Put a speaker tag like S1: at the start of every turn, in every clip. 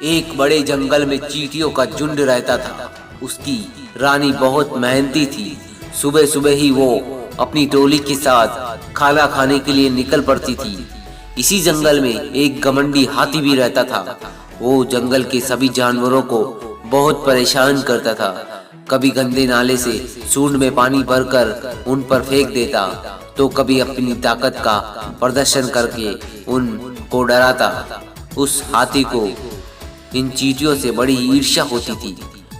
S1: एक बड़े जंगल में चींटियों का झुंड रहता था। उसकी रानी बहुत मेहनती थी। सुबह सुबह ही वो अपनी टोली के साथ खाना खाने के लिए निकल पड़ती थी। इसी जंगल में एक घमंडी हाथी भी रहता था। वो जंगल के सभी जानवरों को बहुत परेशान करता था। कभी गंदे नाले से सूंड में पानी भरकर उन पर फेंक देता, तो कभी अपनी ताकत का प्रदर्शन करके उनको डराता। उस हाथी को इन चींटियों से बड़ी ईर्ष्या होती थी।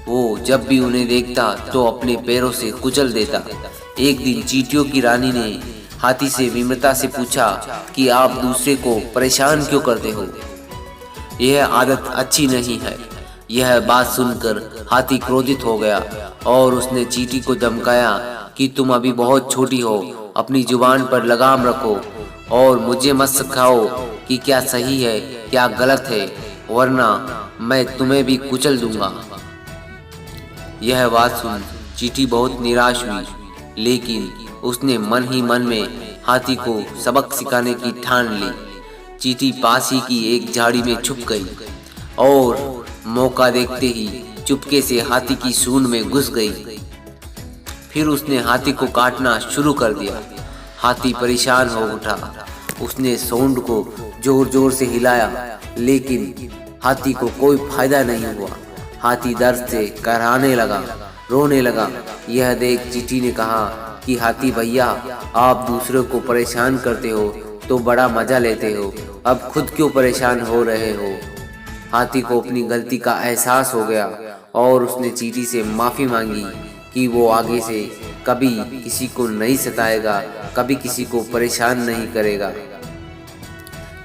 S1: वो जब भी उन्हें देखता तो अपने पैरों से कुचल देता। एक दिन चींटियों की रानी ने हाथी से विनम्रता से पूछा कि आप दूसरे को परेशान क्यों करते हो? यह आदत अच्छी नहीं है। यह बात सुनकर हाथी क्रोधित हो गया और उसने चींटी को धमकाया कि तुम अभी बहुत छोटी हो, अपनी जुबान पर लगाम रखो और मुझे मत सिखाओ कि क्या सही है क्या गलत है, वरना मैं तुम्हें भी कुचल दूंगा। यह बात सुन चींटी बहुत निराश हुई, लेकिन उसने मन ही मन में हाथी को सबक सिखाने की ठान ली। चींटी पास ही की एक झाड़ी में छुप गई और मौका देखते ही चुपके से हाथी की सूंड में घुस गई। फिर उसने हाथी को काटना शुरू कर दिया। हाथी परेशान हो उठा। उसने सूंड को जोर जोर से हिलाया, लेकिन हाथी को कोई फायदा नहीं हुआ। हाथी दर्द से कराहने लगा, रोने लगा। यह देख चींटी ने कहा कि हाथी भैया, आप दूसरों को परेशान करते हो तो बड़ा मजा लेते हो, अब खुद क्यों परेशान हो रहे हो? हाथी को अपनी गलती का एहसास हो गया और उसने चींटी से माफी मांगी कि वो आगे से कभी किसी को नहीं सताएगा, कभी किसी को परेशान नहीं करेगा।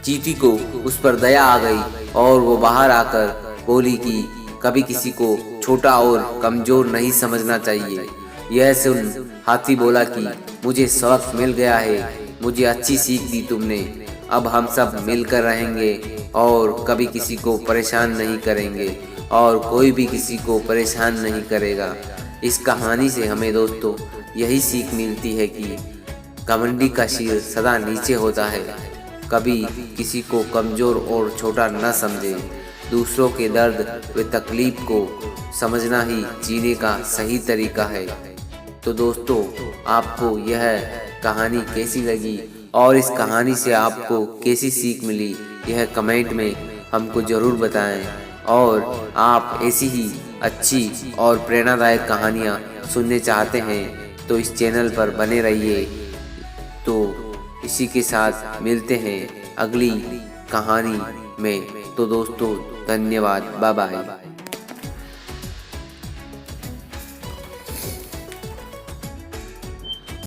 S1: चींटी को उस पर दया आ गई और वो बाहर आकर बोली कि कभी किसी को छोटा और कमजोर नहीं समझना चाहिए। यह सुन हाथी बोला कि मुझे सबक मिल गया है, मुझे अच्छी सीख दी तुमने। अब हम सब मिलकर रहेंगे और कभी किसी को परेशान नहीं करेंगे और कोई भी किसी को परेशान नहीं करेगा। इस कहानी से हमें दोस्तों यही सीख मिलती है कि घमंडी का सिर सदा नीचे होता है। कभी किसी को कमजोर और छोटा न समझे। दूसरों के दर्द व तकलीफ को समझना ही जीने का सही तरीका है। तो दोस्तों, आपको यह कहानी कैसी लगी और इस कहानी से आपको कैसी सीख मिली, यह कमेंट में हमको ज़रूर बताएं। और आप ऐसी ही अच्छी और प्रेरणादायक कहानियाँ सुनने चाहते हैं तो इस चैनल पर बने रहिए। तो इसी के साथ मिलते हैं अगली कहानी में। तो दोस्तों, धन्यवाद, बाय बाय।